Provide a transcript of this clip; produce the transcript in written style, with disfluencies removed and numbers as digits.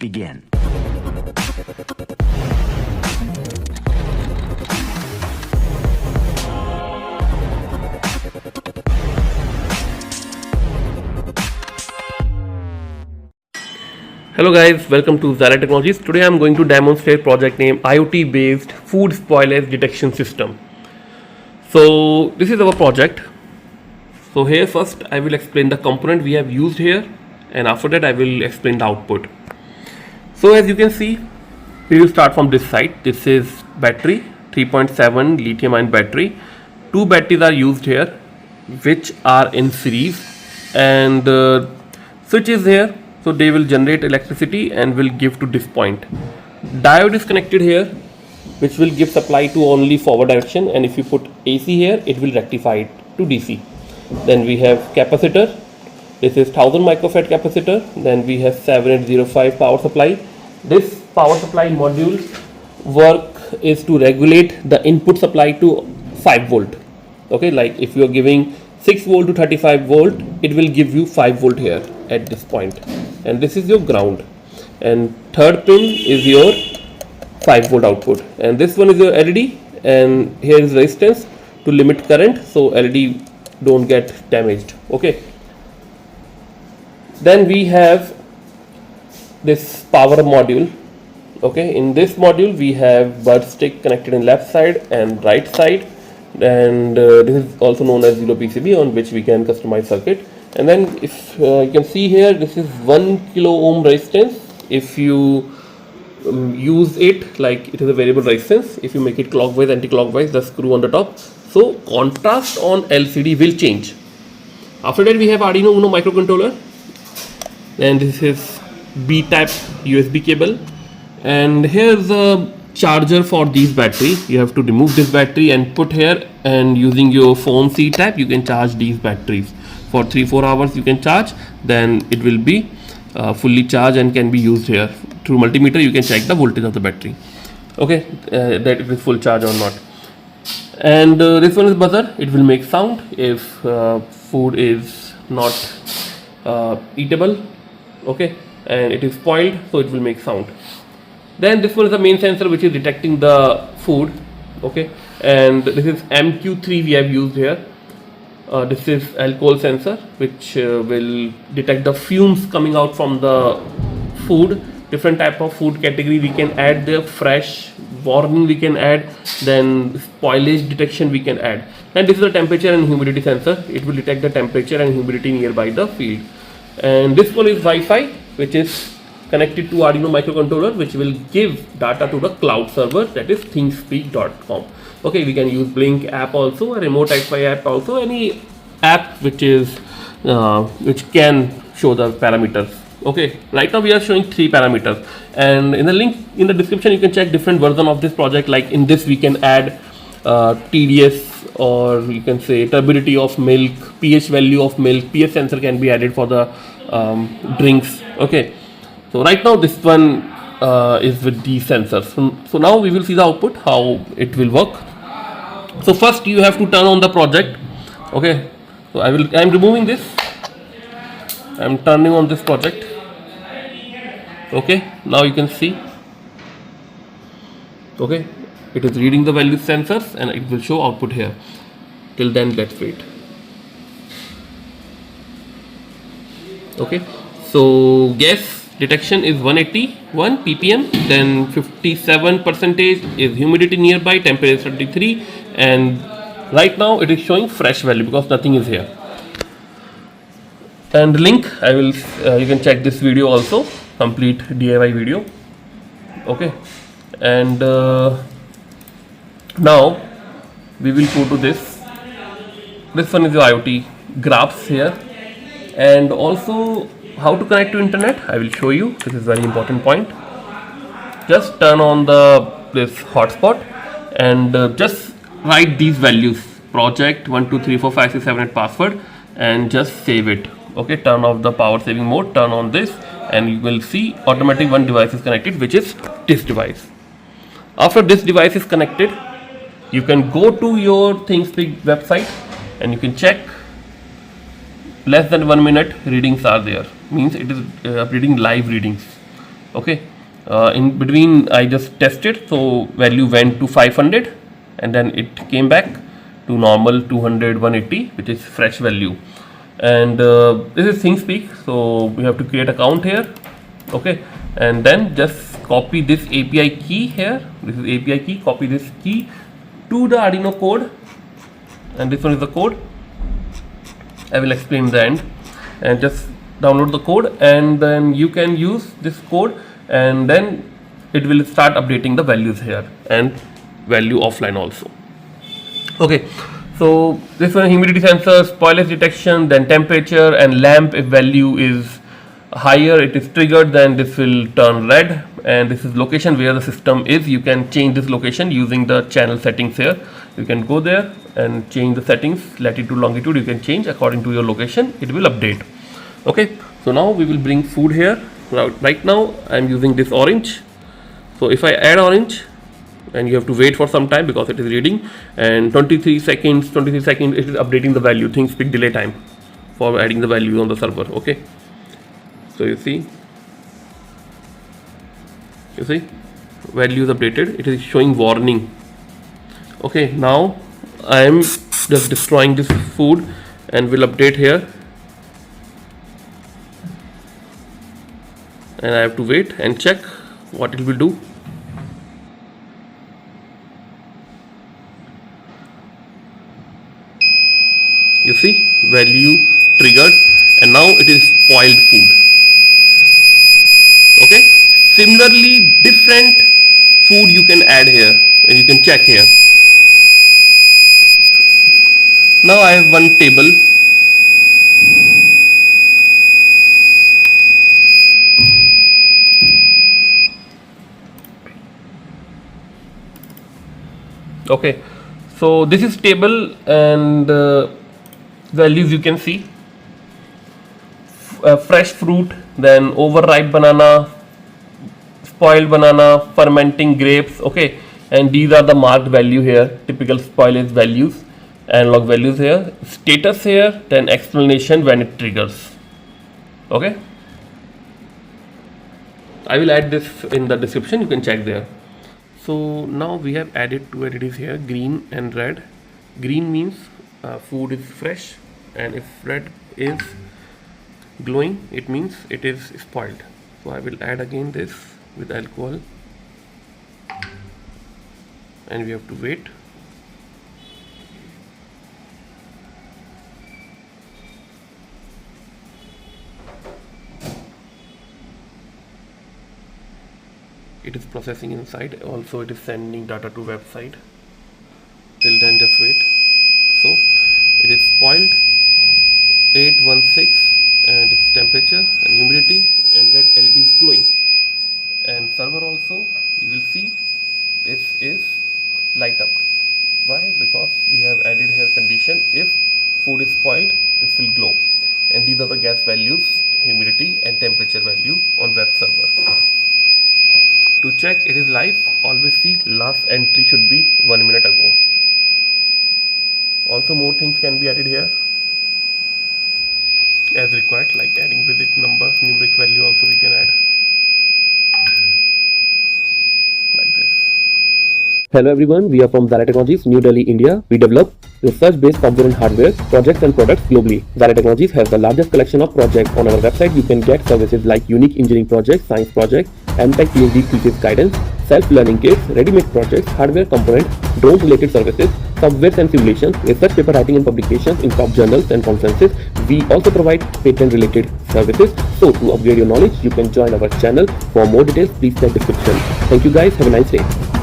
begin. Hello guys, welcome to Xilir Technologies. Today I am going to demonstrate project name IoT-based food spoilage detection system. So this is our project. So here first I will explain the component we have used here, and after that I will explain the output. So as you can see, we will start from this side. This is battery, 3.7 lithium ion battery. Two batteries are used here which are in series, and switch is here. So they will generate electricity and will give to this point. Diode is connected here, which will give supply to only forward direction, and if you put AC here, it will rectify it to DC. Then we have capacitor. This is 1000 microfarad capacitor. Then we have 7805 power supply. This power supply module work is to regulate the input supply to 5 volt. Okay, like if you are giving 6 volt to 35 volt, it will give you 5 volt here at this point, and this is your ground, and third pin is your 5 volt output, and this one is your LED, and here is resistance to limit current so LED don't get damaged. Okay, then we have this power module. Okay, in this module we have bird stick connected in left side and right side, and this is also known as zero PCB, on which we can customize circuit. And then if you can see here, this is 1 kilo ohm resistance. If you use it like it is a variable resistance, if you make it clockwise, anti-clockwise, the screw on the top, so contrast on LCD will change. After that we have Arduino Uno microcontroller, and this is B type USB cable, and here's a charger for these battery. You have to remove this battery and put here, and using your phone C type you can charge these batteries for 3-4 hours. You can charge, then it will be fully charged and can be used here. Through multimeter you can check the voltage of the battery. Okay, that it is full charge or not. And this one is buzzer. It will make sound if food is not eatable. Okay, and it is spoiled, so it will make sound. Then this one is the main sensor which is detecting the food. Okay, and this is MQ-3 we have used here. This is alcohol sensor which will detect the fumes coming out from the food. Different type of food category we can add there. Fresh, warning we can add, then spoilage detection we can add. And this is the temperature and humidity sensor. It will detect the temperature and humidity nearby the field. And this one is Wi-Fi, which is connected to Arduino microcontroller, which will give data to the cloud server, that is ThingSpeak.com. Okay, we can use Blink app also, a remote Wi-Fi app also, any app which is which can show the parameters. Okay, right now we are showing 3 parameters, and in the link in the description you can check different version of this project. Like in this we can add TDS, or you can say turbidity of milk, pH value of milk. pH sensor can be added for the drinks. Okay, so right now this one is with these sensors. So now we will see the output, how it will work. So first you have to turn on the project. Okay, so I am removing this. I am turning on this project. Okay, now you can see. Okay, it is reading the value sensors and it will show output here. Till then let's wait. Okay, so gas detection is 181 ppm, then 57% is humidity nearby, temperature is 33, and right now it is showing fresh value because nothing is here. And link I will you can check this video also, complete DIY video. Okay, and now we will go to this one is the IoT graphs here, and also how to connect to internet I will show you. This is very important point. Just turn on this hotspot and just write these values: project 1 2 3 4 5 6 7 8 password, and just save it. Okay, turn off the power saving mode, turn on this, and you will see automatic one device is connected, which is this device. After this device is connected, you can go to your ThingSpeak website and you can check. Less than 1 minute readings are there, means it is reading live readings. Okay, in between I just tested, so value went to 500 and then it came back to normal 200 180, which is fresh value. And this is ThingSpeak, so we have to create account here. Okay, and then just copy this API key here. This is API key. Copy this key to the Arduino code, and this one is the code. I will explain the end. And just download the code, and then you can use this code, and then it will start updating the values here and value offline also. Okay, so this one, humidity sensor, spoilage detection, then temperature and lamp. If value is higher, it is triggered, then this will turn red. And this is location where the system is. You can change this location using the channel settings here. You can go there and change the settings, latitude, longitude. You can change according to your location. It will update. Okay, so now we will bring food here. Right now I am using this orange. So if I add orange, and you have to wait for some time because it is reading, and 23 seconds it is updating the value. ThingSpeak delay time for adding the value on the server. Okay, so you see value is updated. It is showing warning. Okay, now I am just destroying this food and will update here, and I have to wait and check what it will do. You see, value triggered, and now it is spoiled food. Okay, similarly different food you can add here, and you can check here. Now I have one table. Okay, so this is table, and values you can see. Fresh fruit, then overripe banana, spoiled banana, fermenting grapes. Okay, and these are the marked value here, typical spoilage values, analog values here, status here, then explanation when it triggers. Okay, I will add this in the description, you can check there. So now we have added two additives here, green and red. Green means food is fresh, and if red is glowing, it means it is spoiled. So I will add again this with alcohol, and we have to wait. It is processing inside, also it is sending data to website. Till then just wait. So it is spoiled 816, and its temperature and humidity, and red LED is glowing. And server also, you will see this is light up. Why? Because we have added here condition, if food is spoiled, this will glow. And these are the gas values, humidity and temperature value on web server. To check it is live, always see last entry should be 1 minute ago. Also more things can be added here as required, like adding visit numbers, numeric value also we can add like this. Hello everyone, we are from Xilir Technologies, New Delhi, India. We develop research-based component hardware, projects and products globally. Xilir Technologies has the largest collection of projects. On our website, you can get services like unique engineering projects, science projects, MTech PhD thesis guidance, self-learning kits, ready-made projects, hardware components, drone-related services, software and simulations, research paper writing and publications in top journals and conferences. We also provide patent-related services. So to upgrade your knowledge, you can join our channel. For more details, please check description. Thank you guys. Have a nice day.